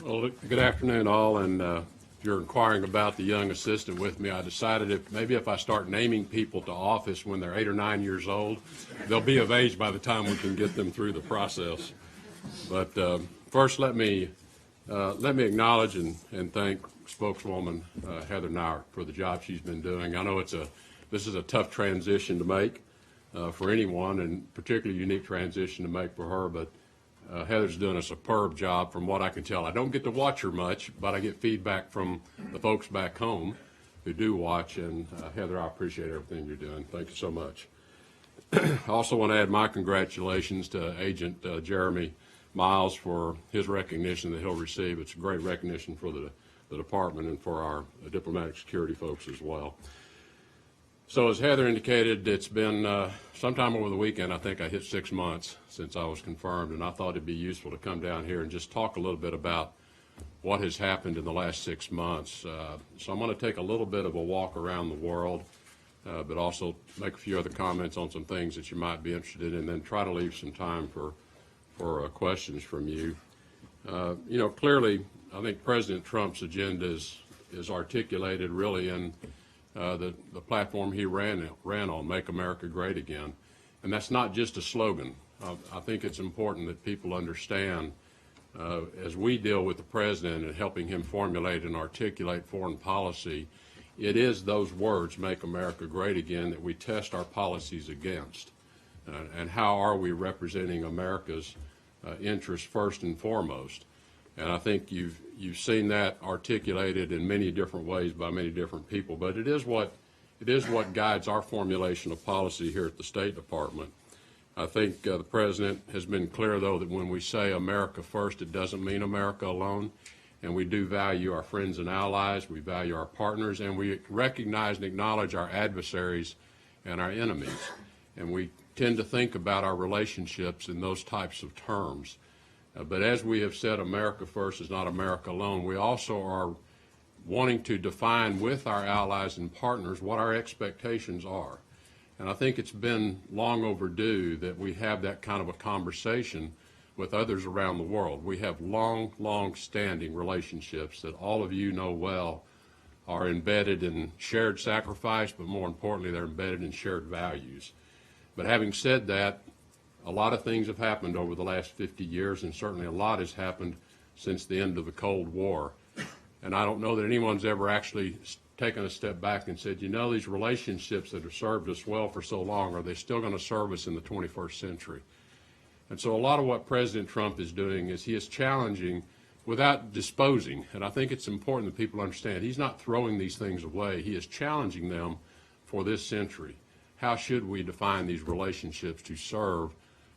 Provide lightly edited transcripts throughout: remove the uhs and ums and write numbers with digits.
Well, good afternoon, all. And if you're inquiring about the young assistant with me, I decided if I start naming people to office when they're 8 or 9 years old, they'll be of age by the time we can get them through the process. But first, let me acknowledge and thank spokeswoman Heather Nauert for the job she's been doing. I know this is a tough transition to make for anyone, and particularly unique transition to make for her. But Heather's doing a superb job from what I can tell. I don't get to watch her much, but I get feedback from the folks back home who do watch. And Heather, I appreciate everything you're doing. Thank you so much. I also want to add my congratulations to Agent Jeremy Miles for his recognition that he'll receive. It's a great recognition for the department and for our diplomatic security folks as well. So as Heather indicated, it's been sometime over the weekend, I think I hit 6 months since I was confirmed, and I thought it'd be useful to come down here and just talk a little bit about what has happened in the last 6 months. So I'm going to take a little bit of a walk around the world, but also make a few other comments on some things that you might be interested in, and then try to leave some time for questions from you. Clearly, I think President Trump's agenda is articulated really in the platform he ran on, Make America Great Again. And that's not just a slogan. I think it's important that people understand, as we deal with the President and helping him formulate and articulate foreign policy, it is those words, Make America Great Again, that we test our policies against. And how are we representing America's interests first and foremost? And I think you've seen that articulated in many different ways by many different people. But it is what guides our formulation of policy here at the State Department. I think the President has been clear, though, that when we say America first, it doesn't mean America alone. And we do value our friends and allies, we value our partners, and we recognize and acknowledge our adversaries and our enemies. And we tend to think about our relationships in those types of terms. But as we have said, America first is not America alone. We also are wanting to define with our allies and partners what our expectations are. And I think it's been long overdue that we have that kind of a conversation with others around the world. We have long-standing relationships that all of you know well are embedded in shared sacrifice, but more importantly, they're embedded in shared values. But having said that, a lot of things have happened over the last 50 years, and certainly a lot has happened since the end of the Cold War. And I don't know that anyone's ever actually taken a step back and said, these relationships that have served us well for so long, are they still going to serve us in the 21st century? And so a lot of what President Trump is doing is he is challenging without disposing. And I think it's important that people understand he's not throwing these things away. He is challenging them for this century. How should we define these relationships to serve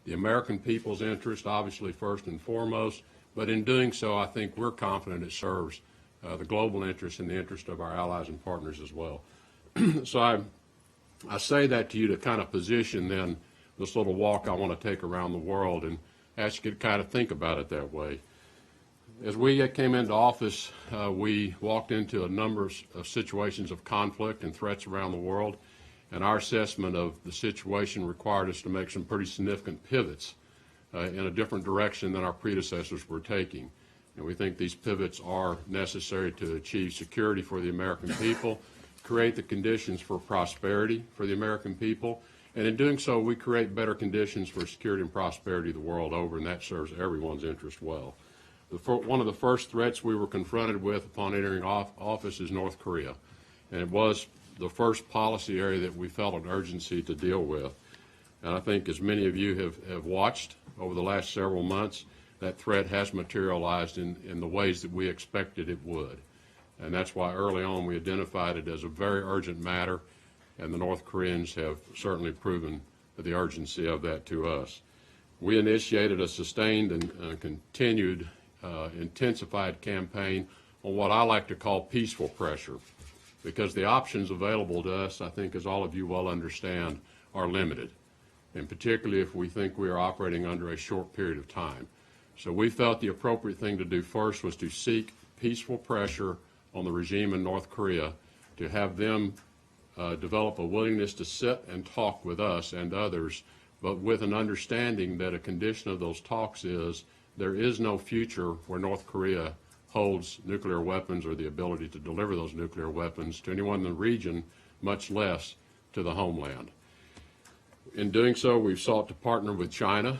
the American people's interest, obviously first and foremost, but in doing so, I think we're confident it serves the global interest and the interest of our allies and partners as well. So I say that to you to kind of position then this little walk I want to take around the world and ask you to kind of think about it that way. As we came into office, we walked into a number of situations of conflict and threats around the world. And our assessment of the situation required us to make some pretty significant pivots in a different direction than our predecessors were taking. And we think these pivots are necessary to achieve security for the American people, create the conditions for prosperity for the American people, and in doing so, we create better conditions for security and prosperity the world over, and that serves everyone's interest well. One of the first threats we were confronted with upon entering office is North Korea, and it was the first policy area that we felt an urgency to deal with. And I think as many of you have watched over the last several months, that threat has materialized in the ways that we expected it would. And that's why early on we identified it as a very urgent matter, and the North Koreans have certainly proven the urgency of that to us. We initiated a sustained and continued intensified campaign on what I like to call peaceful pressure, because the options available to us, I think, as all of you well understand, are limited, and particularly if we think we are operating under a short period of time. So we felt the appropriate thing to do first was to seek peaceful pressure on the regime in North Korea to have them develop a willingness to sit and talk with us and others, but with an understanding that a condition of those talks is there is no future where North Korea holds nuclear weapons or the ability to deliver those nuclear weapons to anyone in the region, much less to the homeland. In doing so, we've sought to partner with China.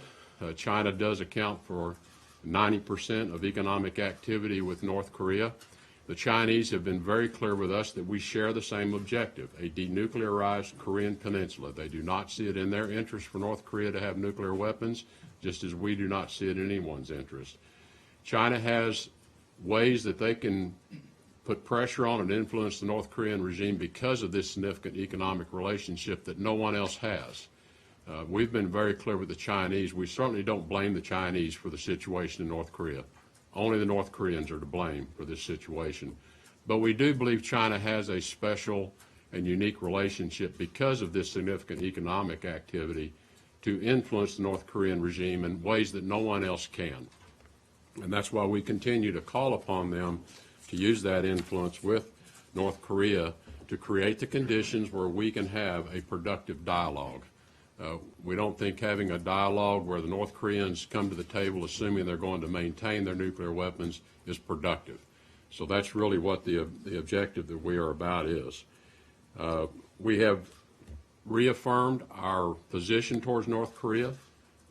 China does account for 90% of economic activity with North Korea. The Chinese have been very clear with us that we share the same objective, a denuclearized Korean peninsula. They do not see it in their interest for North Korea to have nuclear weapons, just as we do not see it in anyone's interest. China has ways that they can put pressure on and influence the North Korean regime because of this significant economic relationship that no one else has. We've been very clear with the Chinese. We certainly don't blame the Chinese for the situation in North Korea. Only the North Koreans are to blame for this situation. But we do believe China has a special and unique relationship because of this significant economic activity to influence the North Korean regime in ways that no one else can. And that's why we continue to call upon them to use that influence with North Korea to create the conditions where we can have a productive dialogue. We don't think having a dialogue where the North Koreans come to the table assuming they're going to maintain their nuclear weapons is productive. So that's really what the objective that we are about is. We have reaffirmed our position towards North Korea,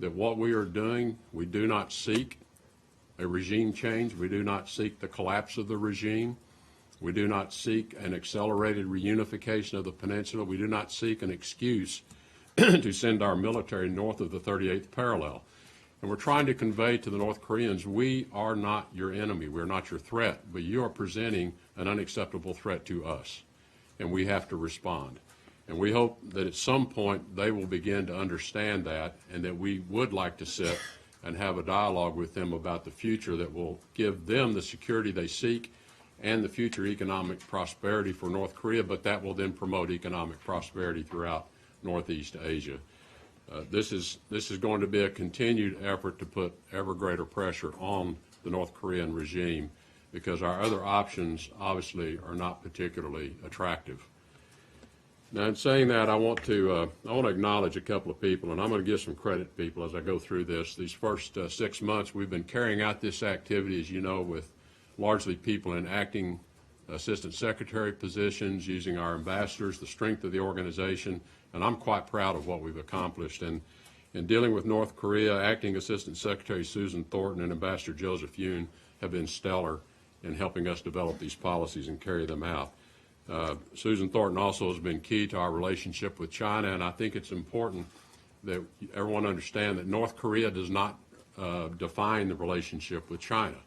that what we are doing, we do not seek a regime change. We do not seek the collapse of the regime. We do not seek an accelerated reunification of the peninsula. We do not seek an excuse to send our military north of the 38th parallel. And we're trying to convey to the North Koreans, we are not your enemy, we're not your threat, but you are presenting an unacceptable threat to us, and we have to respond. And we hope that at some point they will begin to understand that, and that we would like to sit and have a dialogue with them about the future that will give them the security they seek and the future economic prosperity for North Korea, but that will then promote economic prosperity throughout Northeast Asia. This is going to be a continued effort to put ever greater pressure on the North Korean regime because our other options obviously are not particularly attractive. Now, in saying that, I want to acknowledge a couple of people, and I'm going to give some credit to people as I go through this. These first 6 months, we've been carrying out this activity, as you know, with largely people in acting assistant secretary positions, using our ambassadors, the strength of the organization, and I'm quite proud of what we've accomplished. And in dealing with North Korea, acting assistant secretary Susan Thornton and Ambassador Joseph Yoon have been stellar in helping us develop these policies and carry them out. Susan Thornton also has been key to our relationship with China, and I think it's important that everyone understand that North Korea does not define the relationship with China.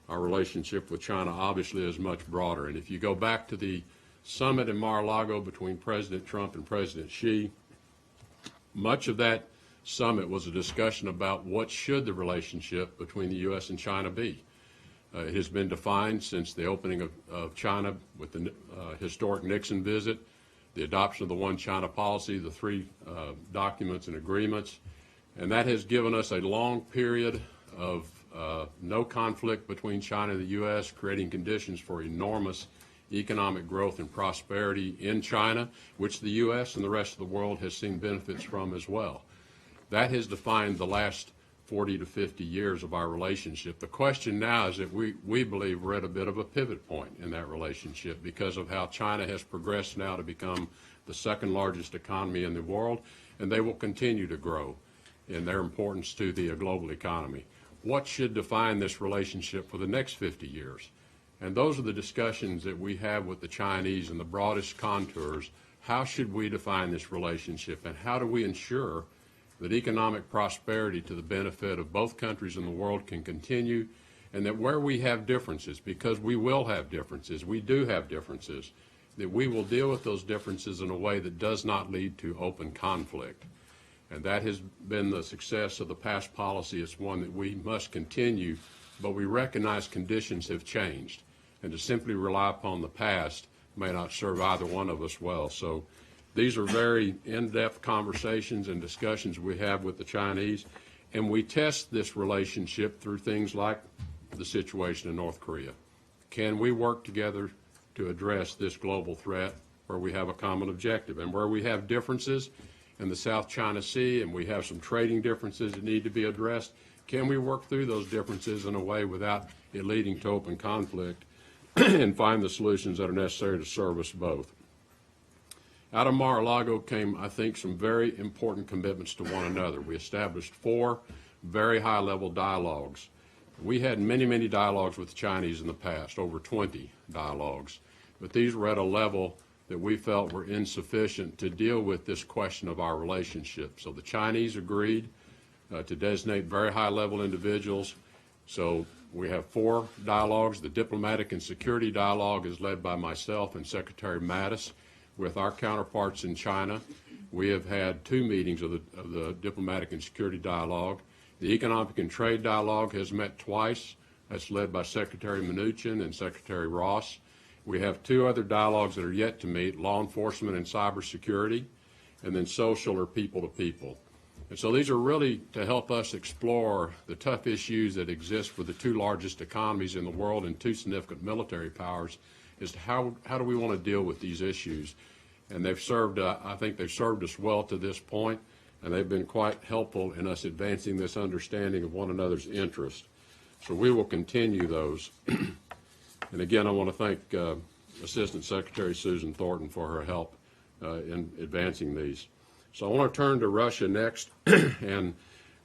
Our relationship with China obviously is much broader, and if you go back to the summit in Mar-a-Lago between President Trump and President Xi, much of that summit was a discussion about what should the relationship between the U.S. and China be. It has been defined since the opening of China with the historic Nixon visit, the adoption of the One China policy, the three documents and agreements, and that has given us a long period of no conflict between China and the U.S., creating conditions for enormous economic growth and prosperity in China, which the U.S. and the rest of the world has seen benefits from as well. That has defined the last 40 to 50 years of our relationship. The question now is that we believe we're at a bit of a pivot point in that relationship because of how China has progressed now to become the second largest economy in the world, and they will continue to grow in their importance to the global economy. What should define this relationship for the next 50 years? And those are the discussions that we have with the Chinese in the broadest contours. How should we define this relationship, and how do we ensure that economic prosperity to the benefit of both countries in the world can continue, and that where we have differences, because we will have differences, we do have differences, that we will deal with those differences in a way that does not lead to open conflict. And that has been the success of the past policy. It's one that we must continue, but we recognize conditions have changed, and to simply rely upon the past may not serve either one of us well. So these are very in-depth conversations and discussions we have with the Chinese, and we test this relationship through things like the situation in North Korea. Can we work together to address this global threat where we have a common objective, and where we have differences in the South China Sea and we have some trading differences that need to be addressed? Can we work through those differences in a way without leading to open conflict and find the solutions that are necessary to serve us both. Out of Mar-a-Lago came, I think, some very important commitments to one another. We established 4 very high-level dialogues. We had many, many dialogues with the Chinese in the past, over 20 dialogues, but these were at a level that we felt were insufficient to deal with this question of our relationship. So the Chinese agreed to designate very high-level individuals. So we have 4 dialogues. The diplomatic and security dialogue is led by myself and Secretary Mattis with our counterparts in China. We have had 2 meetings of the diplomatic and security dialogue. The economic and trade dialogue has met twice. That's led by Secretary Mnuchin and Secretary Ross. We have 2 other dialogues that are yet to meet, law enforcement and cybersecurity, and then social or people to people. And so these are really to help us explore the tough issues that exist for the 2 largest economies in the world and 2 significant military powers as to how do we want to deal with these issues. And they've served, I think they've served us well to this point, and they've been quite helpful in us advancing this understanding of one another's interest. So we will continue those. And again, I want to thank Assistant Secretary Susan Thornton for her help in advancing these. So I want to turn to Russia next, and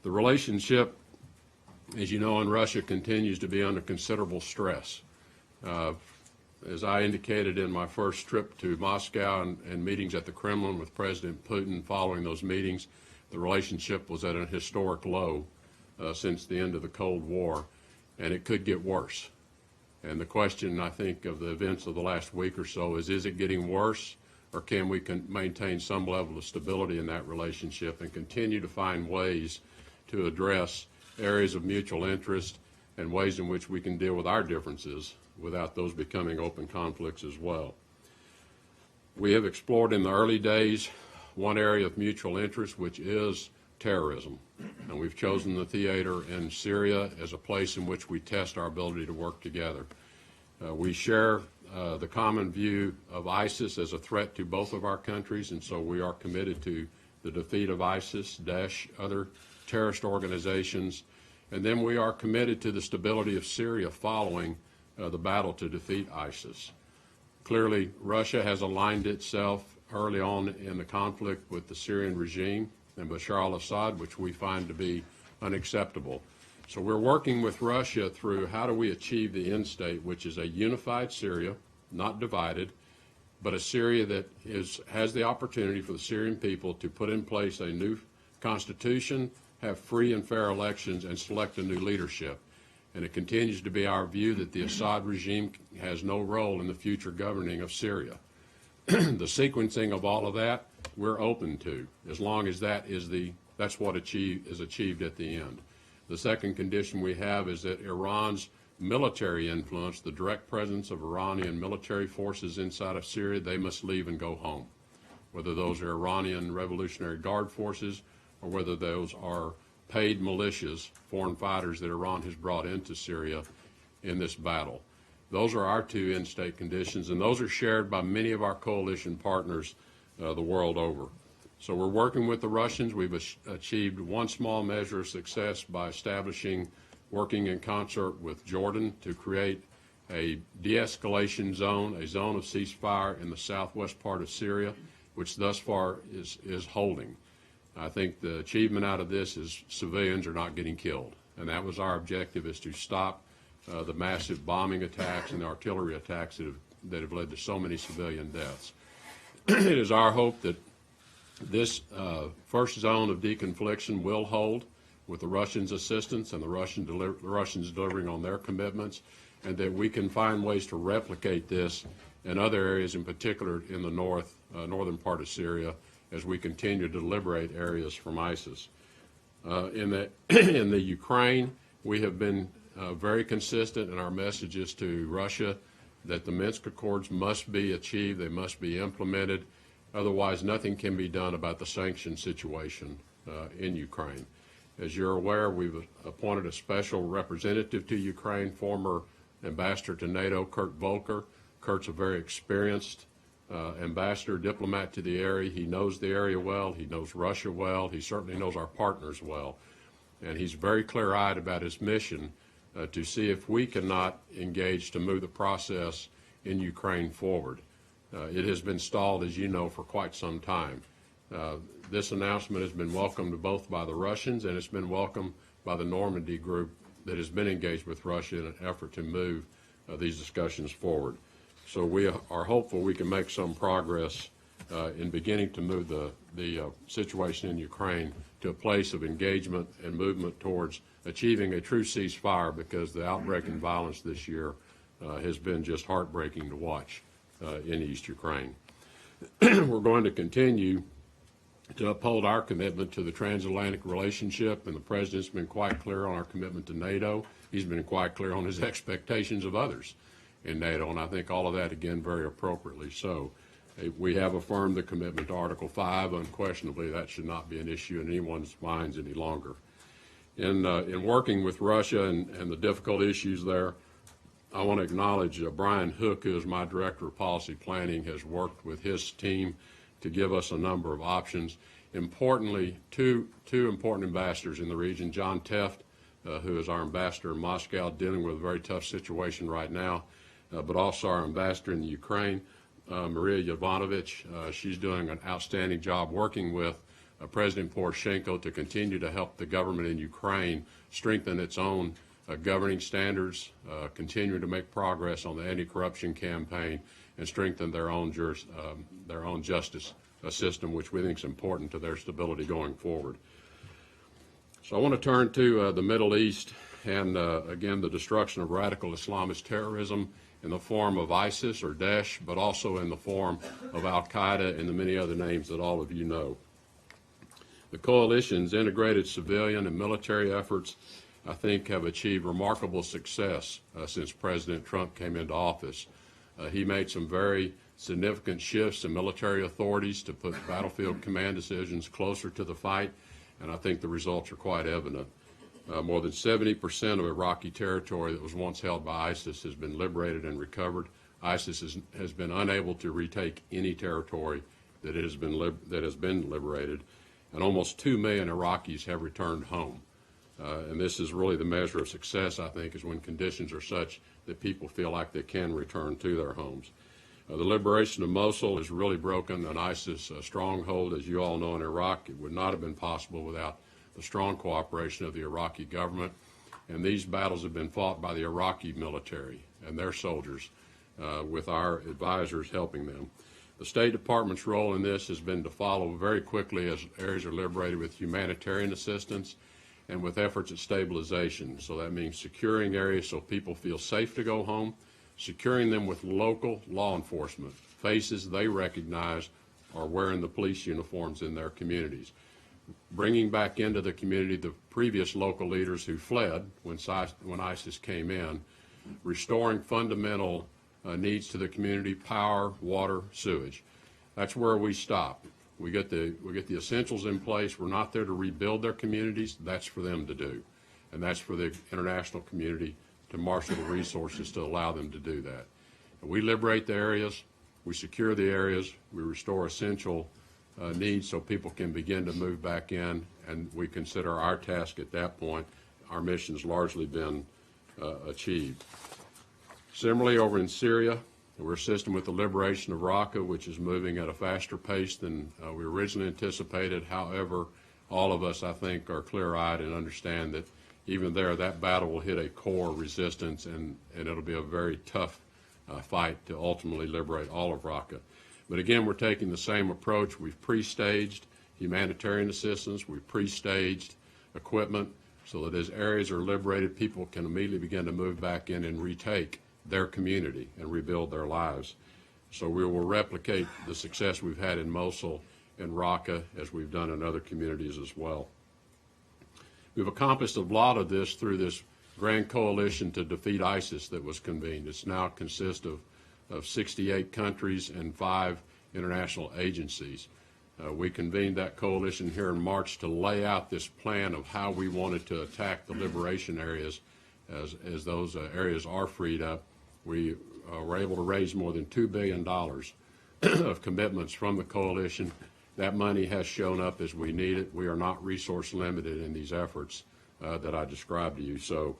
the relationship, as you know, in Russia continues to be under considerable stress. As I indicated in my first trip to Moscow and meetings at the Kremlin with President Putin, following those meetings, the relationship was at a historic low since the end of the Cold War, and it could get worse. And the question, I think, of the events of the last week or so is it getting worse, or can we maintain some level of stability in that relationship and continue to find ways to address areas of mutual interest and ways in which we can deal with our differences without those becoming open conflicts as well. We have explored in the early days one area of mutual interest, which is terrorism. And we've chosen the theater in Syria as a place in which we test our ability to work together. We share the common view of ISIS as a threat to both of our countries, and so we are committed to the defeat of ISIS, Daesh, other terrorist organizations. And then we are committed to the stability of Syria following the battle to defeat ISIS. Clearly, Russia has aligned itself early on in the conflict with the Syrian regime and Bashar al-Assad, which we find to be unacceptable. So we're working with Russia through how do we achieve the end state, which is a unified Syria, not divided, but a Syria that has the opportunity for the Syrian people to put in place a new constitution, have free and fair elections, and select a new leadership. And it continues to be our view that the Assad regime has no role in the future governing of Syria. The sequencing of all of that, we're open to, as long as that's what is achieved at the end. The second condition we have is that Iran's military influence, the direct presence of Iranian military forces inside of Syria, they must leave and go home, whether those are Iranian Revolutionary Guard forces or whether those are paid militias, foreign fighters that Iran has brought into Syria in this battle. Those are our 2 end-state conditions, and those are shared by many of our coalition partners the world over. So we're working with the Russians. We've achieved one small measure of success by working in concert with Jordan to create a de-escalation zone, a zone of ceasefire in the southwest part of Syria, which thus far is holding. I think the achievement out of this is civilians are not getting killed, and that was our objective, is to stop the massive bombing attacks and the artillery attacks that have led to so many civilian deaths. It is our hope that this first zone of deconfliction will hold with the Russians' assistance and the Russians delivering on their commitments, and that we can find ways to replicate this in other areas, in particular in the northern part of Syria, as we continue to liberate areas from ISIS. In the Ukraine, we have been very consistent in our messages to Russia that the Minsk Accords must be achieved, they must be implemented, otherwise nothing can be done about the sanction situation in Ukraine. As you're aware, we've appointed a special representative to Ukraine, former ambassador to NATO, Kurt Volker. Kurt's a very experienced ambassador, diplomat to the area. He knows the area well. He knows Russia well. He certainly knows our partners well. And he's very clear-eyed about his mission to see if we cannot engage to move the process in Ukraine forward. It has been stalled, as you know, for quite some time. This announcement has been welcomed both by the Russians and it's been welcomed by the Normandy group that has been engaged with Russia in an effort to move these discussions forward. So we are hopeful we can make some progress in beginning to move the situation in Ukraine to a place of engagement and movement towards achieving a true ceasefire, because the outbreak in violence this year has been just heartbreaking to watch in East Ukraine. We're going to continue to uphold our commitment to the transatlantic relationship, and the President's been quite clear on our commitment to NATO. He's been quite clear on his expectations of others in NATO, and I think all of that, again, very appropriately so. We have affirmed the commitment to Article 5. Unquestionably, that should not be an issue in anyone's minds any longer. In working with Russia and the difficult issues there, I want to acknowledge Brian Hook, who is my Director of Policy Planning, has worked with his team to give us a number of options. Importantly, two important ambassadors in the region, John Teft, who is our ambassador in Moscow, dealing with a very tough situation right now, but also our ambassador in the Ukraine, Maria Yovanovitch. She's doing an outstanding job working with President Poroshenko to continue to help the government in Ukraine strengthen its own governing standards, continue to make progress on the anti-corruption campaign, and strengthen their own justice system, which we think is important to their stability going forward. So I want to turn to the Middle East and, again, the destruction of radical Islamist terrorism in the form of ISIS or Daesh, but also in the form of Al-Qaeda and the many other names that all of you know. The coalition's integrated civilian and military efforts, I think, have achieved remarkable success since President Trump came into office. He made some very significant shifts in military authorities to put battlefield command decisions closer to the fight, and I think the results are quite evident. More than 70% of Iraqi territory that was once held by ISIS has been liberated and recovered. ISIS has been unable to retake any territory that has been liberated, and almost 2 million Iraqis have returned home. And this is really the measure of success, I think, is when conditions are such that people feel like they can return to their homes. The liberation of Mosul has really broken an ISIS stronghold, as you all know, in Iraq. It would not have been possible without the strong cooperation of the Iraqi government. And these battles have been fought by the Iraqi military and their soldiers, with our advisors helping them. The State Department's role in this has been to follow very quickly as areas are liberated with humanitarian assistance and with efforts at stabilization. So that means securing areas so people feel safe to go home, securing them with local law enforcement, faces they recognize are wearing the police uniforms in their communities, bringing back into the community the previous local leaders who fled when ISIS came in, restoring fundamental needs to the community: power, water, sewage. That's where we stop. We get the essentials in place. We're not there to rebuild their communities. That's for them to do. And that's for the international community to marshal the resources to allow them to do that. And we liberate the areas, we secure the areas, we restore essential needs so people can begin to move back in, and we consider our task at that point, our mission's largely been achieved. Similarly, over in Syria, we're assisting with the liberation of Raqqa, which is moving at a faster pace than we originally anticipated. However, all of us, I think, are clear-eyed and understand that even there, that battle will hit a core resistance, and it'll be a very tough fight to ultimately liberate all of Raqqa. But again, we're taking the same approach. We've pre-staged humanitarian assistance. We've pre-staged equipment so that as areas are liberated, people can immediately begin to move back in and retake their community and rebuild their lives. So we will replicate the success we've had in Mosul and Raqqa as we've done in other communities as well. We've accomplished a lot of this through this grand coalition to defeat ISIS that was convened. It's now consists of 68 countries and 5 international agencies. We convened that coalition here in March to lay out this plan of how we wanted to attack the liberation areas as those areas are freed up. We were able to raise more than $2 billion of commitments from the coalition. That money has shown up as we need it. We are not resource limited in these efforts that I described to you. So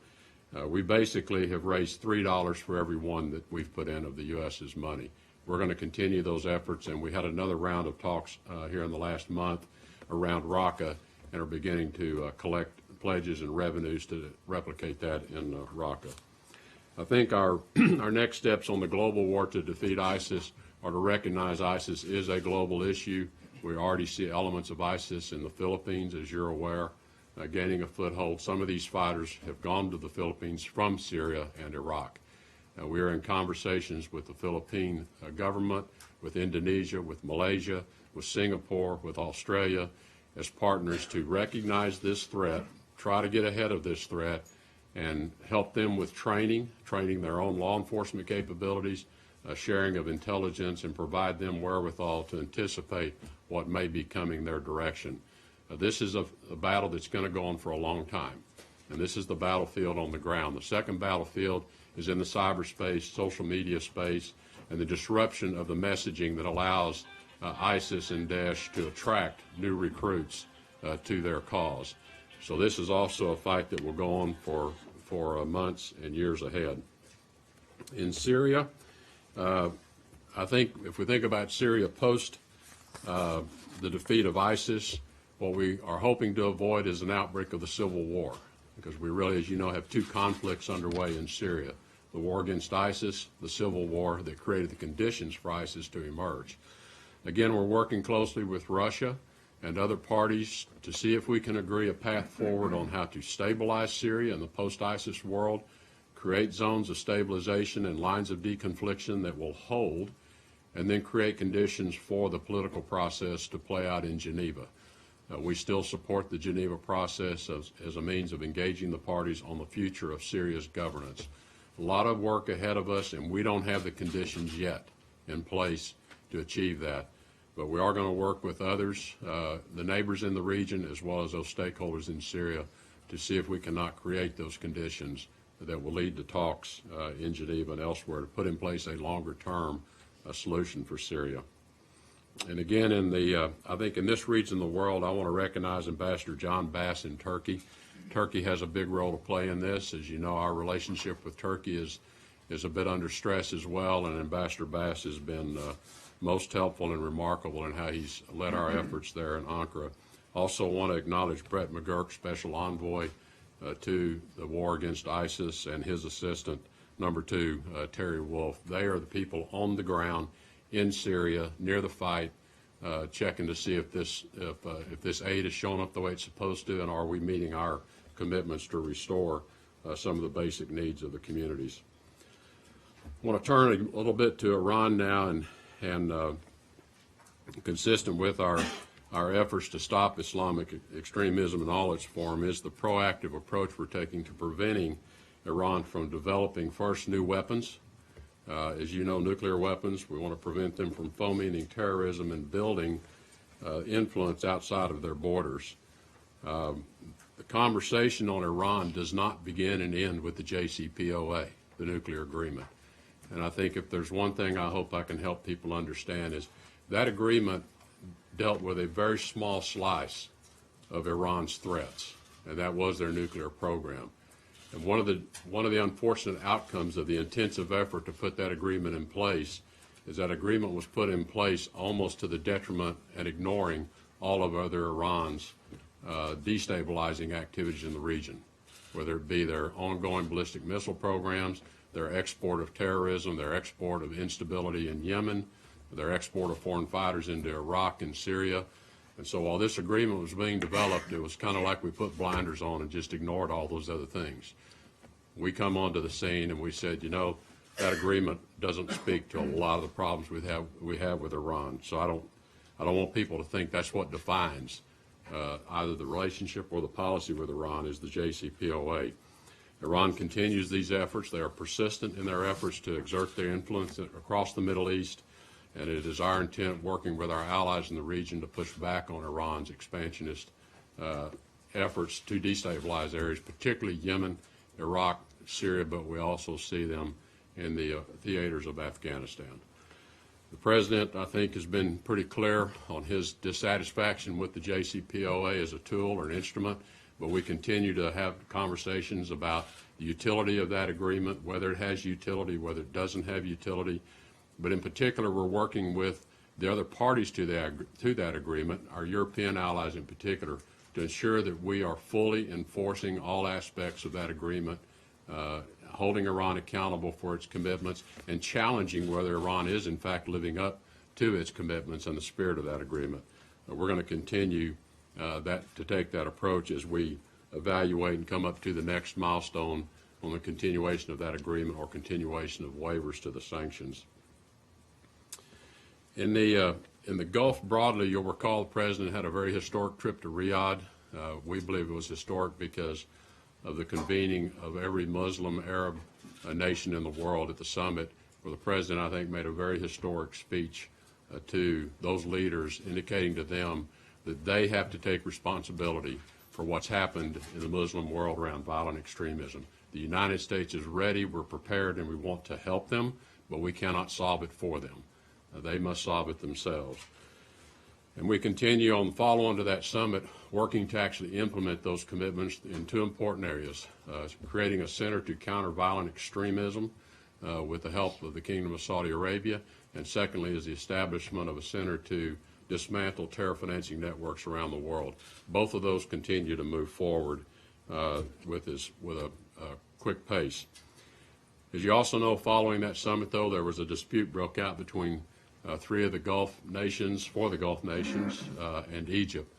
We basically have raised $3 for every one that we've put in of the U.S.'s money. We're going to continue those efforts, and we had another round of talks here in the last month around Raqqa and are beginning to collect pledges and revenues to replicate that in Raqqa. I think our next steps on the global war to defeat ISIS are to recognize ISIS is a global issue. We already see elements of ISIS in the Philippines, as you're aware, gaining a foothold. Some of these fighters have gone to the Philippines from Syria and Iraq. We are in conversations with the Philippine government, with Indonesia, with Malaysia, with Singapore, with Australia, as partners to recognize this threat, try to get ahead of this threat, and help them with training their own law enforcement capabilities, sharing of intelligence, and provide them wherewithal to anticipate what may be coming their direction. This is a battle that's going to go on for a long time, and this is the battlefield on the ground. The second battlefield is in the cyberspace, social media space, and the disruption of the messaging that allows ISIS and Daesh to attract new recruits to their cause. So this is also a fight that will go on for months and years ahead. In Syria, I think if we think about Syria post the defeat of ISIS, what we are hoping to avoid is an outbreak of the civil war, because we really, as you know, have two conflicts underway in Syria: the war against ISIS, the civil war that created the conditions for ISIS to emerge. Again, we're working closely with Russia and other parties to see if we can agree a path forward on how to stabilize Syria in the post-ISIS world, create zones of stabilization and lines of deconfliction that will hold, and then create conditions for the political process to play out in Geneva. We still support the Geneva process as a means of engaging the parties on the future of Syria's governance. A lot of work ahead of us, and we don't have the conditions yet in place to achieve that. But we are going to work with others, the neighbors in the region, as well as those stakeholders in Syria, to see if we cannot create those conditions that will lead to talks in Geneva and elsewhere to put in place a longer-term solution for Syria. And again, I think in this region of the world, I want to recognize Ambassador John Bass in Turkey. Turkey has a big role to play in this. As you know, our relationship with Turkey is a bit under stress as well, and Ambassador Bass has been most helpful and remarkable in how he's led our efforts there in Ankara. Also want to acknowledge Brett McGurk, Special Envoy to the war against ISIS, and his assistant, number 2, Terry Wolf. They are the people on the ground in Syria, near the fight, checking to see if this aid is showing up the way it's supposed to, and are we meeting our commitments to restore some of the basic needs of the communities. I want to turn a little bit to Iran now, and consistent with our efforts to stop Islamic extremism in all its forms is the proactive approach we're taking to preventing Iran from developing first new weapons. As you know, nuclear weapons, we want to prevent them from fomenting terrorism and building influence outside of their borders. The conversation on Iran does not begin and end with the JCPOA, the nuclear agreement. And I think if there's one thing I hope I can help people understand is that agreement dealt with a very small slice of Iran's threats, and that was their nuclear program. And one of the unfortunate outcomes of the intensive effort to put that agreement in place is that agreement was put in place almost to the detriment and ignoring all of other Iran's destabilizing activities in the region, whether it be their ongoing ballistic missile programs, their export of terrorism, their export of instability in Yemen, their export of foreign fighters into Iraq and Syria. And so while this agreement was being developed, it was kind of like we put blinders on and just ignored all those other things. We come onto the scene and we said, you know, that agreement doesn't speak to a lot of the problems we have with Iran. So I don't want people to think that's what defines either the relationship or the policy with Iran is the JCPOA. Iran continues these efforts. They are persistent in their efforts to exert their influence across the Middle East, and it is our intent, working with our allies in the region, to push back on Iran's expansionist efforts to destabilize areas, particularly Yemen, Iraq, Syria, but we also see them in the theaters of Afghanistan. The President, I think, has been pretty clear on his dissatisfaction with the JCPOA as a tool or an instrument but we continue to have conversations about the utility of that agreement, whether it has utility, whether it doesn't have utility. But in particular, we're working with the other parties to that agreement, our European allies in particular, to ensure that we are fully enforcing all aspects of that agreement, holding Iran accountable for its commitments, and challenging whether Iran is in fact living up to its commitments and the spirit of that agreement. We're going to continue to take that approach as we evaluate and come up to the next milestone on the continuation of that agreement or continuation of waivers to the sanctions. In the Gulf broadly, you'll recall the President had a very historic trip to Riyadh. We believe it was historic because of the convening of every Muslim Arab nation in the world at the summit, where the President, I think, made a very historic speech to those leaders, indicating to them that they have to take responsibility for what's happened in the Muslim world around violent extremism. The United States is ready, we're prepared, and we want to help them, but we cannot solve it for them. They must solve it themselves. And we continue on the follow-on to that summit, working to actually implement those commitments in two important areas, creating a center to counter violent extremism with the help of the Kingdom of Saudi Arabia, and secondly is the establishment of a center to dismantle terror financing networks around the world. Both of those continue to move forward with a quick pace. As you also know, following that summit, though, there was a dispute broke out between four of the Gulf nations, and Egypt.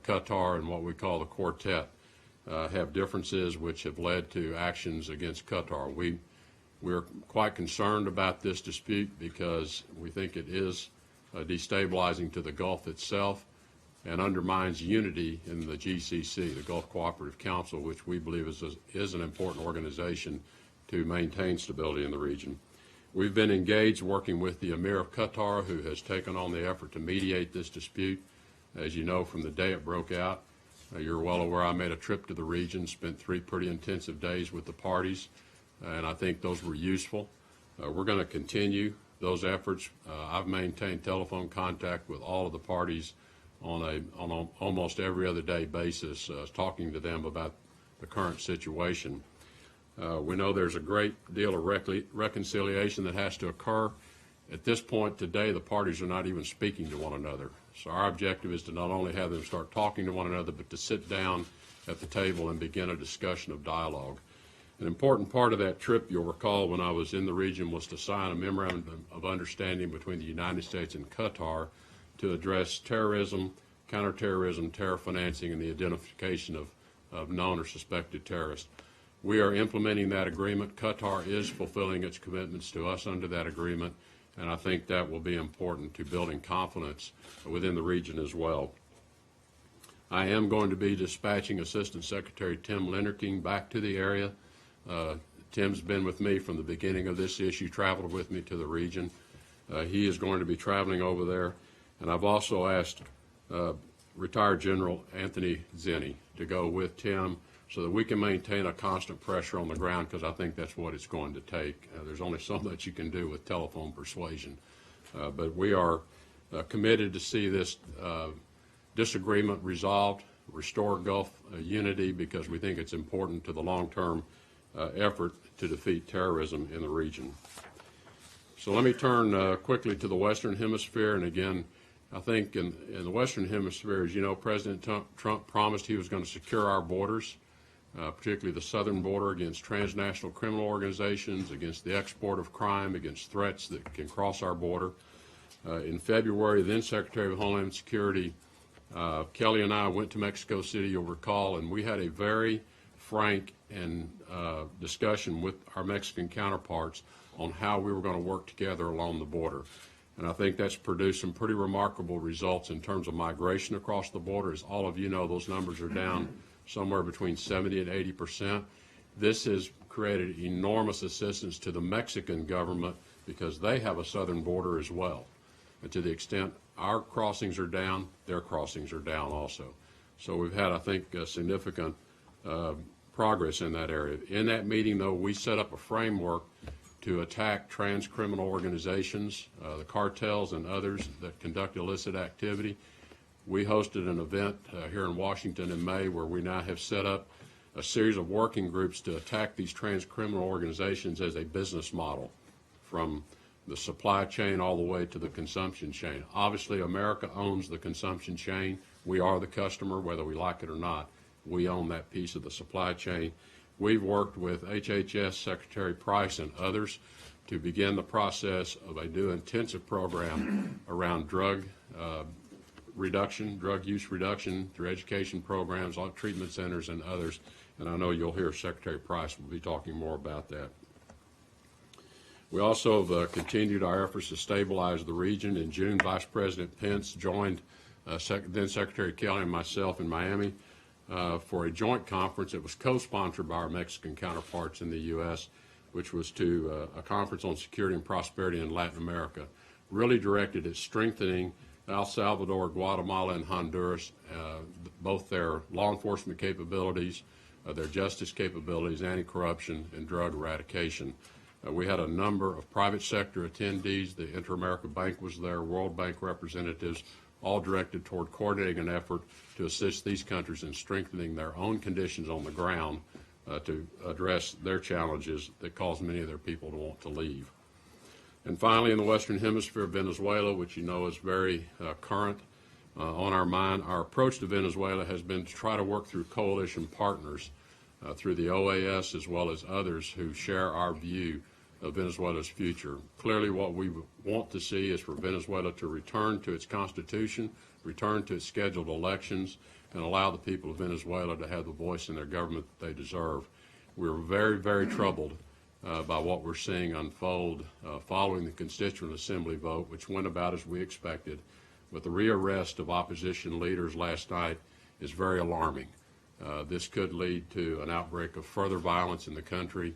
Qatar and what we call the Quartet have differences which have led to actions against Qatar. We're quite concerned about this dispute because we think it is destabilizing to the Gulf itself and undermines unity in the GCC, the Gulf Cooperative Council, which we believe is an important organization to maintain stability in the region. We've been engaged working with the Emir of Qatar, who has taken on the effort to mediate this dispute. As you know, from the day it broke out, you're well aware I made a trip to the region, spent 3 pretty intensive days with the parties, and I think those were useful. We're going to continue those efforts. I've maintained telephone contact with all of the parties on almost every other day basis, talking to them about the current situation. We know there's a great deal of reconciliation that has to occur. At this point today, the parties are not even speaking to one another. So our objective is to not only have them start talking to one another, but to sit down at the table and begin a discussion of dialogue. An important part of that trip, you'll recall, when I was in the region, was to sign a memorandum of understanding between the United States and Qatar to address terrorism, counterterrorism, terror financing, and the identification of known or suspected terrorists. We are implementing that agreement. Qatar is fulfilling its commitments to us under that agreement, and I think that will be important to building confidence within the region as well. I am going to be dispatching Assistant Secretary Tim Lennerking back to the area. Tim's been with me from the beginning of this issue, traveled with me to the region. He is going to be traveling over there, and I've also asked retired General Anthony Zinni to go with Tim so that we can maintain a constant pressure on the ground, because I think that's what it's going to take. There's only so much you can do with telephone persuasion. But we are committed to see this disagreement resolved, restore Gulf unity, because we think it's important to the long-term effort to defeat terrorism in the region. So let me turn quickly to the Western Hemisphere. And again, I think in the Western Hemisphere, as you know, President Trump promised he was going to secure our borders, particularly the southern border, against transnational criminal organizations, against the export of crime, against threats that can cross our border. In February, then Secretary of Homeland Security Kelly and I went to Mexico City, you'll recall, and we had a very frank and discussion with our Mexican counterparts on how we were going to work together along the border. And I think that's produced some pretty remarkable results in terms of migration across the border. As all of you know, those numbers are down somewhere between 70 and 80%. This has created enormous assistance to the Mexican government because they have a southern border as well. And to the extent our crossings are down, their crossings are down also. So we've had, I think, significant progress in that area. In that meeting, though, we set up a framework to attack trans-criminal organizations, the cartels and others that conduct illicit activity. We hosted an event here in Washington in May where we now have set up a series of working groups to attack these trans-criminal organizations as a business model, from the supply chain all the way to the consumption chain. Obviously, America owns the consumption chain. We are the customer, whether we like it or not. We own that piece of the supply chain. We've worked with HHS Secretary Price and others to begin the process of a new intensive program around drug reduction, drug use reduction through education programs, treatment centers, and others. And I know you'll hear Secretary Price will be talking more about that. We also have continued our efforts to stabilize the region. In June, Vice President Pence joined then Secretary Kelly and myself in Miami for a joint conference that was co-sponsored by our Mexican counterparts in the U.S., which was a conference on security and prosperity in Latin America, really directed at strengthening El Salvador, Guatemala, and Honduras, both their law enforcement capabilities, their justice capabilities, anti-corruption, and drug eradication. We had a number of private sector attendees. The Inter-America Bank was there, World Bank representatives, all directed toward coordinating an effort to assist these countries in strengthening their own conditions on the ground to address their challenges that cause many of their people to want to leave. And finally, in the Western Hemisphere, Venezuela, which you know is very current on our mind, our approach to Venezuela has been to try to work through coalition partners through the OAS as well as others who share our view of Venezuela's future. Clearly, what we want to see is for Venezuela to return to its constitution, return to its scheduled elections, and allow the people of Venezuela to have the voice in their government that they deserve. We're very, very troubled by what we're seeing unfold following the Constituent Assembly vote, which went about as we expected. But the rearrest of opposition leaders last night is very alarming. This could lead to an outbreak of further violence in the country.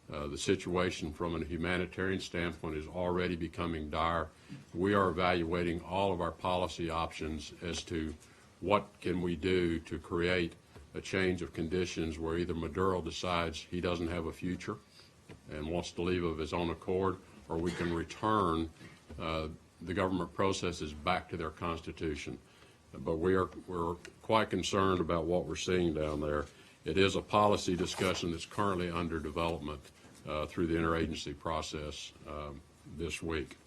The situation from a humanitarian standpoint is already becoming dire. We are evaluating all of our policy options as to what can we do to create a change of conditions where either Maduro decides he doesn't have a future and wants to leave of his own accord, or we can return the government processes back to their constitution. But we're quite concerned about what we're seeing down there. It is a policy discussion that's currently under development through the interagency process this week.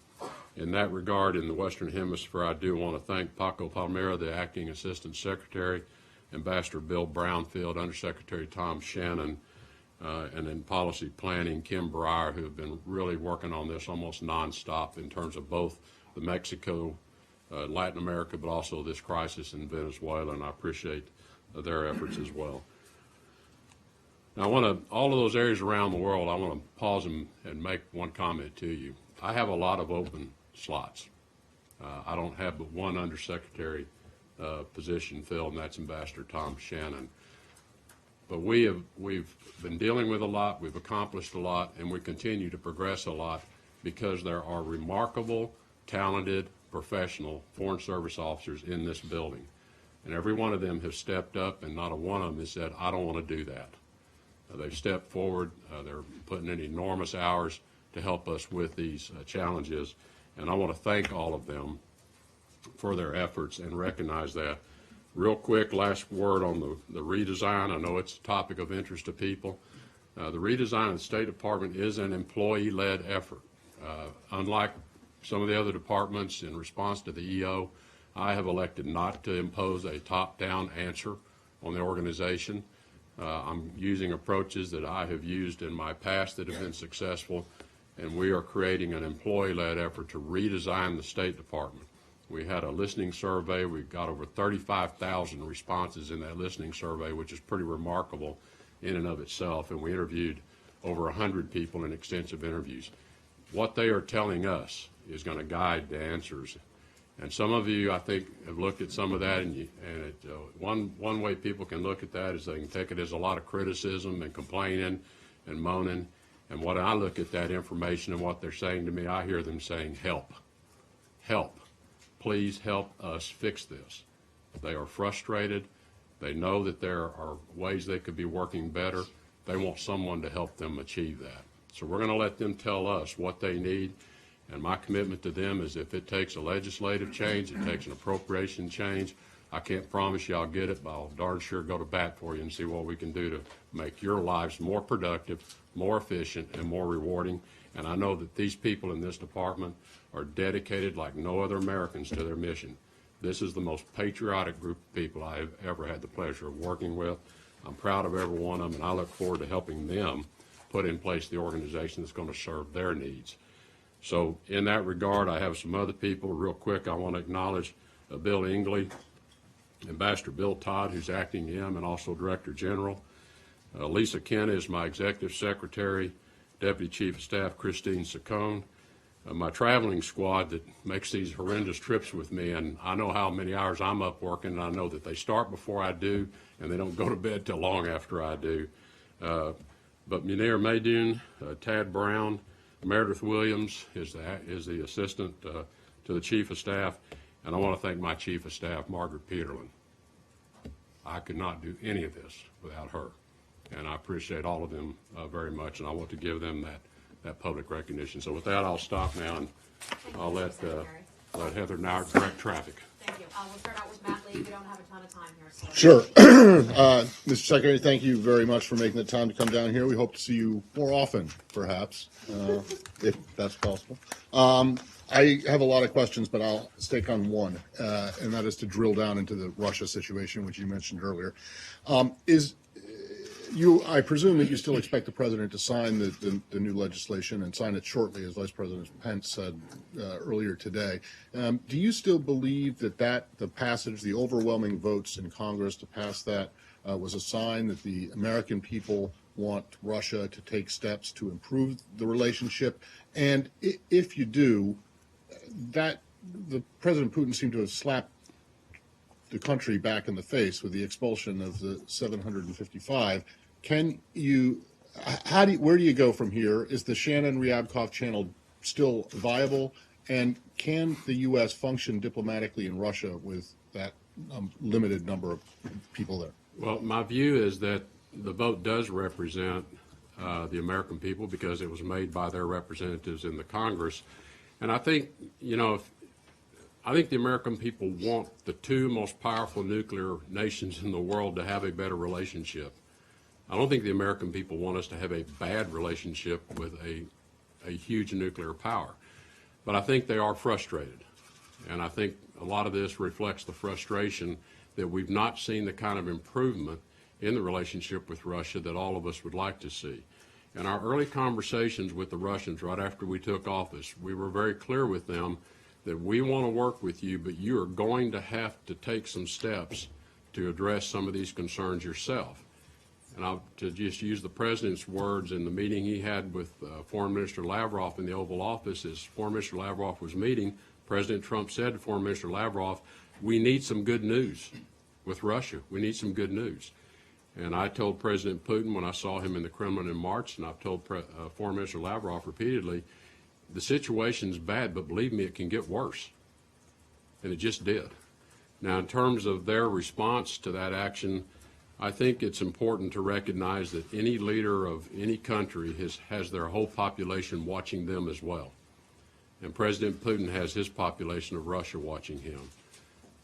In that regard, in the Western Hemisphere, I do want to thank Paco Palmera, the Acting Assistant Secretary, Ambassador Bill Brownfield, Undersecretary Tom Shannon, and in policy planning, Kim Breyer, who have been really working on this almost nonstop in terms of both the Mexico, Latin America, but also this crisis in Venezuela, and I appreciate their efforts as well. Now, all of those areas around the world, I want to pause and make one comment to you. I have a lot of open slots. I don't have but one undersecretary position filled, and that's Ambassador Tom Shannon. But we've been dealing with a lot, we've accomplished a lot, and we continue to progress a lot because there are remarkable, talented, professional Foreign Service officers in this building. And every one of them has stepped up, and not a one of them has said, I don't want to do that. They've stepped forward. They're putting in enormous hours to help us with these challenges. And I want to thank all of them for their efforts and recognize that. Real quick, last word on the redesign. I know it's a topic of interest to people. The redesign of the State Department is an employee-led effort. Unlike some of the other departments, in response to the EO, I have elected not to impose a top-down answer on the organization. I'm using approaches that I have used in my past that have been successful, and we are creating an employee-led effort to redesign the State Department. We had a listening survey. We got over 35,000 responses in that listening survey, which is pretty remarkable in and of itself, and we interviewed over 100 people in extensive interviews. What they are telling us is going to guide the answers. And some of you, I think, have looked at some of that, one way people can look at that is they can take it as a lot of criticism and complaining and moaning. And when I look at that information and what they're saying to me, I hear them saying, help, help, please help us fix this. They are frustrated. They know that there are ways they could be working better. They want someone to help them achieve that. So we're going to let them tell us what they need. And my commitment to them is if it takes a legislative change, it takes an appropriation change, I can't promise you I'll get it, but I'll darn sure go to bat for you and see what we can do to make your lives more productive, more efficient, and more rewarding. And I know that these people in this department are dedicated like no other Americans to their mission. This is the most patriotic group of people I have ever had the pleasure of working with. I'm proud of every one of them, and I look forward to helping them put in place the organization that's going to serve their needs. So in that regard, I have some other people. Real quick, I want to acknowledge Bill Ingley, Ambassador Bill Todd, who's acting EM and also Director General. Lisa Kenna is my Executive Secretary, Deputy Chief of Staff Christine Saccone. My traveling squad that makes these horrendous trips with me, and I know how many hours I'm up working, and I know that they start before I do, and they don't go to bed till long after I do. But Munir Maydoun, Tad Brown, Meredith Williams is the assistant to the Chief of Staff, and I want to thank my Chief of Staff, Margaret Peterlin. I could not do any of this without her, and I appreciate all of them very much, and I want to give them that public recognition. So with that, I'll stop now, and I'll let Heather now direct traffic. Thank you. We'll start out with Matt Lee. We don't have a ton of time here. So. Sure. Mr. Secretary, thank you very much for making the time to come down here. We hope to see you more often, perhaps, if that's possible. I have a lot of questions, but I'll stake on one, and that is to drill down into the Russia situation, which you mentioned earlier. I presume that you still expect the president to sign the new legislation and sign it shortly, as Vice President Pence said earlier today. Do you still believe that the passage, the overwhelming votes in Congress to pass that, was a sign that the American people want Russia to take steps to improve the relationship? And if you do, the President Putin seemed to have slapped the country back in the face with the expulsion of the 755. Where do you go from here? Is the Shannon-Ryabkov channel still viable? And can the U.S. function diplomatically in Russia with that limited number of people there? Well, my view is that the vote does represent the American people because it was made by their representatives in the Congress. And I think, I think the American people want the two most powerful nuclear nations in the world to have a better relationship. I don't think the American people want us to have a bad relationship with a huge nuclear power. But I think they are frustrated. And I think a lot of this reflects the frustration that we've not seen the kind of improvement in the relationship with Russia that all of us would like to see. In our early conversations with the Russians right after we took office, we were very clear with them that we want to work with you, but you are going to have to take some steps to address some of these concerns yourself. And to just use the President's words in the meeting he had with Foreign Minister Lavrov in the Oval Office, as Foreign Minister Lavrov was meeting, President Trump said to Foreign Minister Lavrov, we need some good news with Russia. We need some good news. And I told President Putin when I saw him in the Kremlin in March, and I've told Foreign Minister Lavrov repeatedly, the situation's bad, but believe me, it can get worse. And it just did. Now, in terms of their response to that action, I think it's important to recognize that any leader of any country has their whole population watching them as well. And President Putin has his population of Russia watching him.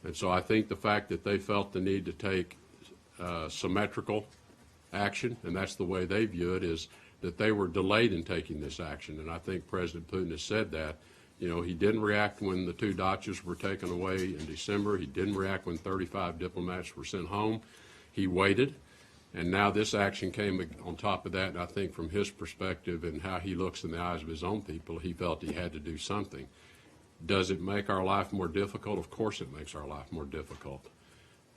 And so I think the fact that they felt the need to take symmetrical action, and that's the way they view it, is that they were delayed in taking this action. And I think President Putin has said that. He didn't react when the two Dachas were taken away in December. He didn't react when 35 diplomats were sent home. He waited, and now this action came on top of that, and I think from his perspective and how he looks in the eyes of his own people, he felt he had to do something. Does it make our life more difficult? Of course it makes our life more difficult.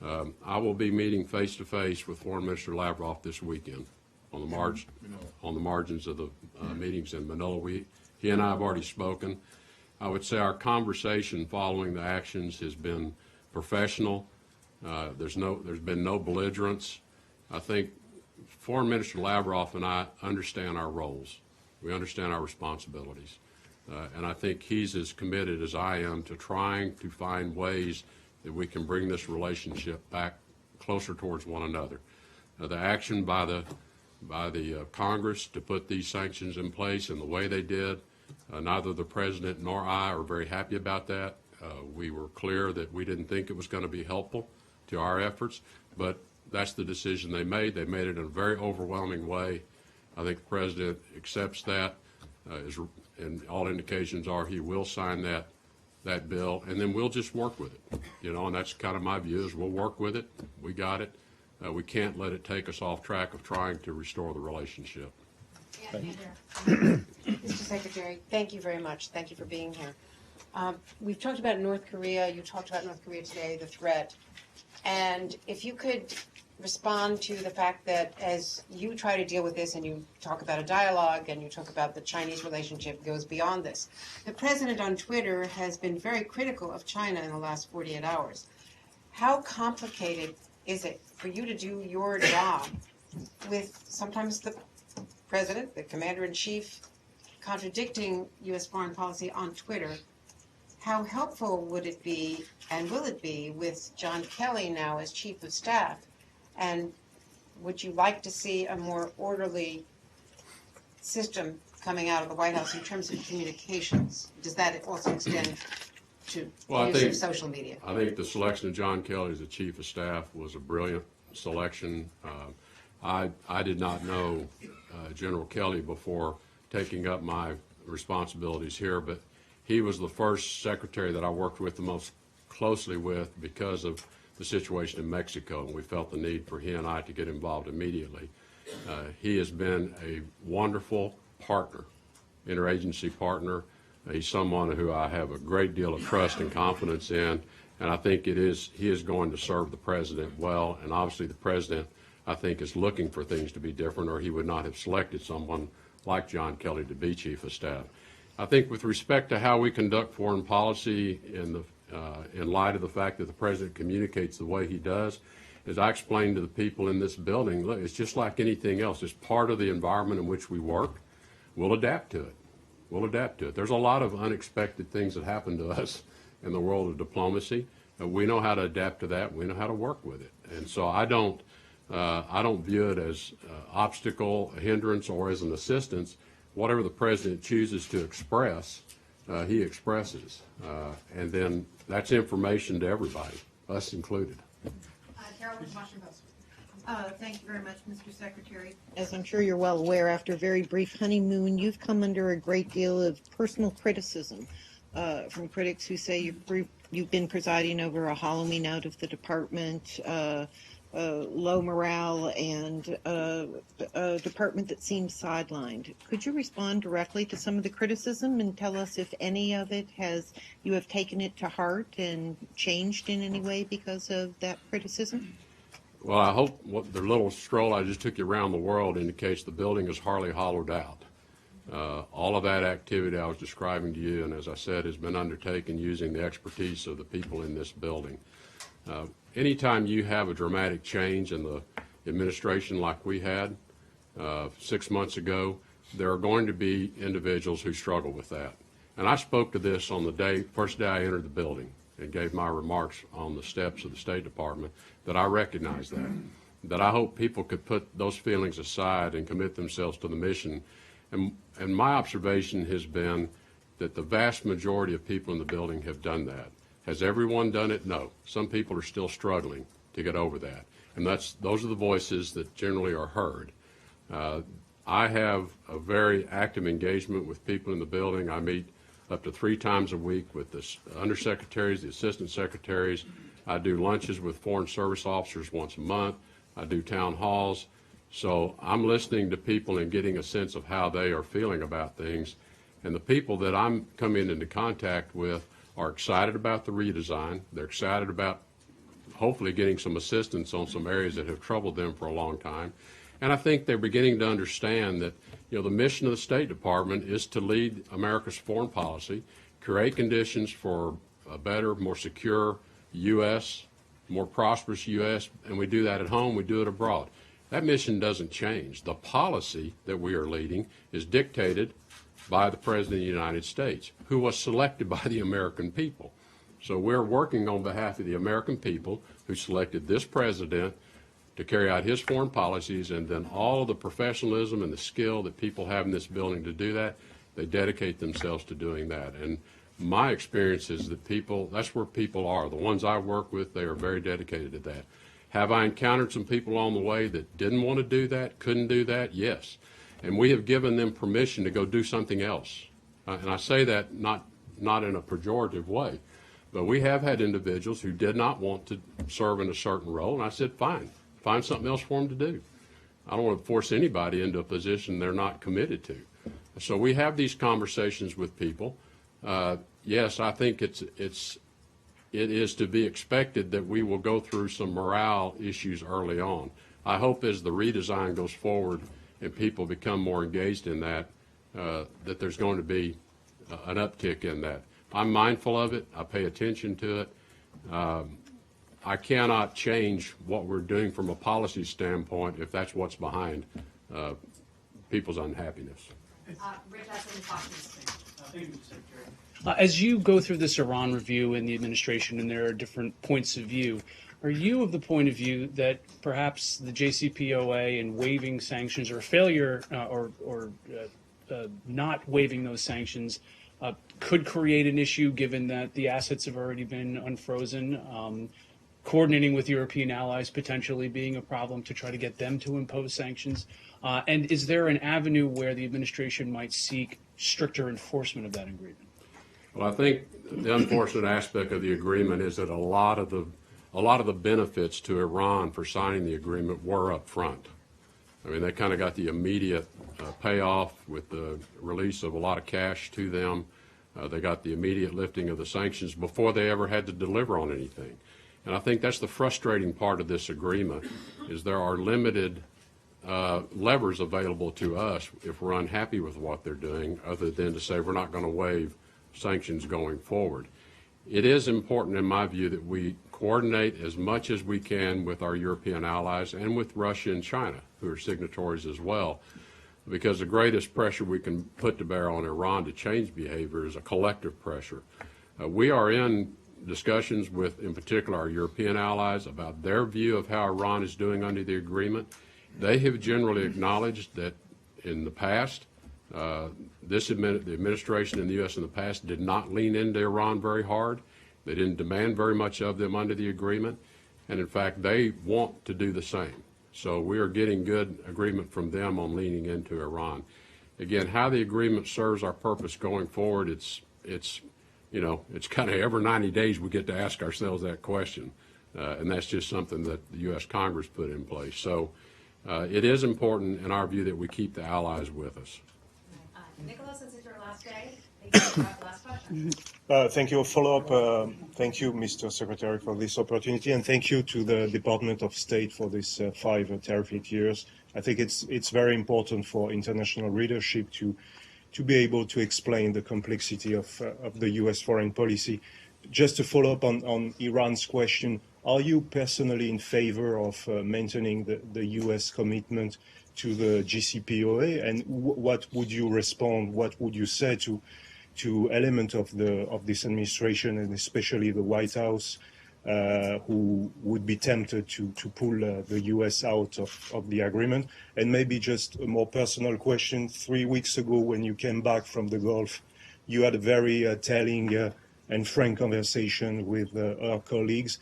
I will be meeting face-to-face with Foreign Minister Lavrov this weekend on the margins of the meetings in Manila. He and I have already spoken. I would say our conversation following the actions has been professional. There's been no belligerence. I think Foreign Minister Lavrov and I understand our roles. We understand our responsibilities. And I think he's as committed as I am to trying to find ways that we can bring this relationship back closer towards one another. The action by the Congress to put these sanctions in place in the way they did, neither the President nor I are very happy about that. We were clear that we didn't think it was going to be helpful. to our efforts, but that's the decision they made. They made it in a very overwhelming way. I think the President accepts that, and all indications are he will sign that bill, and then we'll just work with it. And that's kind of my view, is we'll work with it. We got it. We can't let it take us off track of trying to restore the relationship. Mr. Secretary, thank you very much. Thank you for being here. We've talked about North Korea. You talked about North Korea today, the threat. And if you could respond to the fact that as you try to deal with this and you talk about a dialogue and you talk about the Chinese relationship goes beyond this, the President on Twitter has been very critical of China in the last 48 hours. How complicated is it for you to do your job with sometimes the President, the Commander-in-Chief, contradicting U.S. foreign policy on Twitter? How helpful would it be, and will it be, with John Kelly now as Chief of Staff? And would you like to see a more orderly system coming out of the White House in terms of communications? Does that also extend to use of social media? I think the selection of John Kelly as the Chief of Staff was a brilliant selection. I did not know General Kelly before taking up my responsibilities here, but he was the first secretary that I worked with the most closely with because of the situation in Mexico, and we felt the need for he and I to get involved immediately. He has been a wonderful partner, interagency partner. He's someone who I have a great deal of trust and confidence in, and I think he is going to serve the President well, and obviously the President, I think, is looking for things to be different, or he would not have selected someone like John Kelly to be Chief of Staff. I think with respect to how we conduct foreign policy in light of the fact that the President communicates the way he does, as I explained to the people in this building, look, it's just like anything else. It's part of the environment in which we work. We'll adapt to it. We'll adapt to it. There's a lot of unexpected things that happen to us in the world of diplomacy. We know how to adapt to that. We know how to work with it. And so I don't view it as obstacle, a hindrance, or as an assistance. Whatever the President chooses to express, he expresses. And then that's information to everybody, us included. Carol with Washington Post. Thank you very much, Mr. Secretary. As I'm sure you're well aware, after a very brief honeymoon, you've come under a great deal of personal criticism from critics who say you've been presiding over a hollowing out of the department, low morale, and a department that seems sidelined. Could you respond directly to some of the criticism and tell us if any of it you have taken it to heart and changed in any way because of that criticism? Well, I hope the little stroll I just took you around the world indicates the building is hardly hollowed out. All of that activity I was describing to you, and as I said, has been undertaken using the expertise of the people in this building. Anytime you have a dramatic change in the administration like we had 6 months ago, there are going to be individuals who struggle with that. And I spoke to this on the first day I entered the building and gave my remarks on the steps of the State Department, that I recognize that I hope people could put those feelings aside and commit themselves to the mission. And my observation has been that the vast majority of people in the building have done that. Has everyone done it? No. Some people are still struggling to get over that. And those are the voices that generally are heard. I have a very active engagement with people in the building. I meet up to 3 times a week with the undersecretaries, the assistant secretaries. I do lunches with foreign service officers once a month. I do town halls. So I'm listening to people and getting a sense of how they are feeling about things. And the people that I'm coming into contact with are excited about the redesign. They're excited about hopefully getting some assistance on some areas that have troubled them for a long time. And I think they're beginning to understand that, the mission of the State Department is to lead America's foreign policy, create conditions for a better, more secure U.S., more prosperous U.S., and we do that at home, we do it abroad. That mission doesn't change. The policy that we are leading is dictated by the President of the United States, who was selected by the American people. So we're working on behalf of the American people who selected this president to carry out his foreign policies, and then all of the professionalism and the skill that people have in this building to do that, they dedicate themselves to doing that. And My experience is that that's where people are. The ones I work with, they are very dedicated to that. Have I encountered some people along the way that didn't want to do that, couldn't do that? Yes. And we have given them permission to go do something else. And I say that not in a pejorative way, but we have had individuals who did not want to serve in a certain role, and I said, fine, find something else for them to do. I don't want to force anybody into a position they're not committed to. So we have these conversations with people. Yes, I think it is to be expected that we will go through some morale issues early on. I hope as the redesign goes forward and people become more engaged in that, that there's going to be an uptick in that. I'm mindful of it. I pay attention to it. I cannot change what we're doing from a policy standpoint if that's what's behind people's unhappiness. Rich, that's in Fox News. As you go through this Iran review in the administration, and there are different points of view, are you of the point of view that perhaps the JCPOA and waiving sanctions or failure or not waiving those sanctions could create an issue given that the assets have already been unfrozen? Coordinating with European allies potentially being a problem to try to get them to impose sanctions? And is there an avenue where the administration might seek stricter enforcement of that agreement? Well, I think the unfortunate aspect of the agreement is that a lot of the benefits to Iran for signing the agreement were up front. I mean, they kind of got the immediate payoff with the release of a lot of cash to them. They got the immediate lifting of the sanctions before they ever had to deliver on anything. And I think that's the frustrating part of this agreement, is there are limited levers available to us if we're unhappy with what they're doing, other than to say we're not going to waive sanctions going forward. It is important, in my view, that we coordinate as much as we can with our European allies and with Russia and China, who are signatories as well, because the greatest pressure we can put to bear on Iran to change behavior is a collective pressure. We are in discussions with, in particular, our European allies about their view of how Iran is doing under the agreement. They have generally acknowledged that in the past, the administration in the U.S. in the past did not lean into Iran very hard. They didn't demand very much of them under the agreement. And in fact, they want to do the same. So we are getting good agreement from them on leaning into Iran. Again, how the agreement serves our purpose going forward, it's kind of every 90 days we get to ask ourselves that question. And that's just something that the U.S. Congress put in place. So it is important in our view that we keep the allies with us. Nicholas, since it's your last day, last question. Thank you. A follow-up. Thank you, Mr. Secretary, for this opportunity, and thank you to the Department of State for these 5 terrific years. I think it's very important for international readership to be able to explain the complexity of the U.S. foreign policy. Just to follow up on Iran's question, are you personally in favor of maintaining the U.S. commitment to the JCPOA, and what would you respond? What would you say to elements of this administration, and especially the White House, who would be tempted to pull the U.S. out of the agreement? And maybe just a more personal question: 3 weeks ago, when you came back from the Gulf, you had a very telling and frank conversation with our colleagues.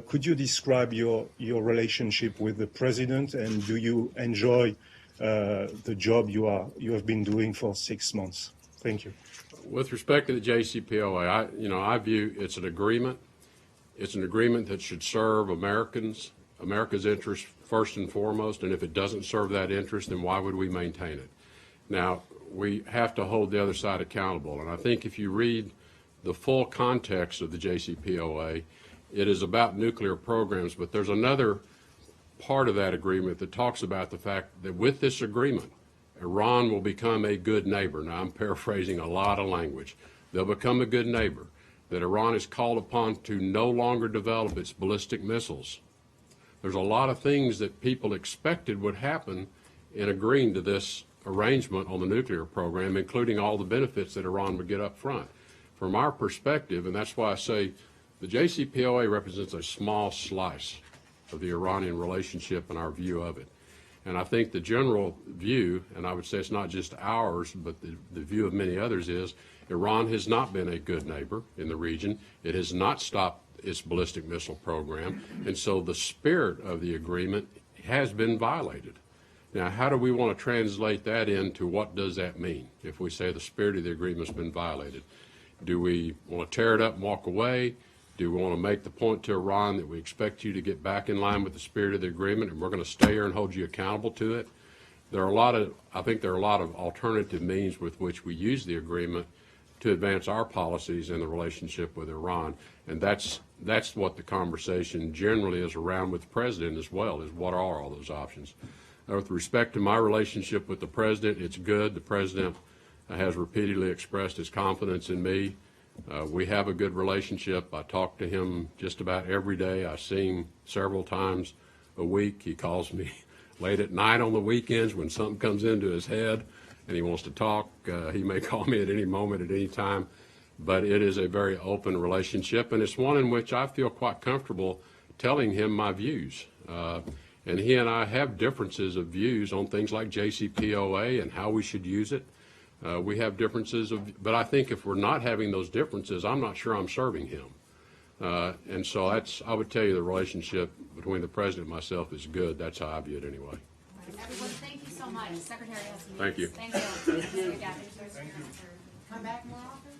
Could you describe your relationship with the president, and do you enjoy the job you have been doing for 6 months? Thank you. With respect to the JCPOA, I view it's an agreement. It's an agreement that should serve America's interests first and foremost. And if it doesn't serve that interest, then why would we maintain it? Now, we have to hold the other side accountable. And I think if you read the full context of the JCPOA, it is about nuclear programs, but there's another part of that agreement that talks about the fact that with this agreement, Iran will become a good neighbor. Now, I'm paraphrasing a lot of language. They'll become a good neighbor, that Iran is called upon to no longer develop its ballistic missiles. There's a lot of things that people expected would happen in agreeing to this arrangement on the nuclear program, including all the benefits that Iran would get up front. From our perspective, and that's why I say the JCPOA represents a small slice of the Iranian relationship and our view of it. And I think the general view, and I would say it's not just ours, but the view of many others is Iran has not been a good neighbor in the region. It has not stopped its ballistic missile program. And so the spirit of the agreement has been violated. Now, how do we want to translate that into what does that mean if we say the spirit of the agreement has been violated? Do we want to tear it up and walk away? Do we want to make the point to Iran that we expect you to get back in line with the spirit of the agreement and we're going to stay here and hold you accountable to it? I think there are a lot of alternative means with which we use the agreement to advance our policies in the relationship with Iran. And that's what the conversation generally is around with the president as well, is what are all those options. With respect to my relationship with the president, it's good. The president has repeatedly expressed his confidence in me. We have a good relationship. I talk to him just about every day. I see him several times a week. He calls me late at night on the weekends when something comes into his head and he wants to talk. He may call me at any moment, at any time. But it is a very open relationship, and it's one in which I feel quite comfortable telling him my views. And he and I have differences of views on things like JCPOA and how we should use it. We have differences but I think if we're not having those differences, I'm not sure I'm serving him. And so I would tell you the relationship between the president and myself is good. That's how I view it anyway. Everyone, thank you so much. Secretary has some Thank you. Thank you. Come back more often?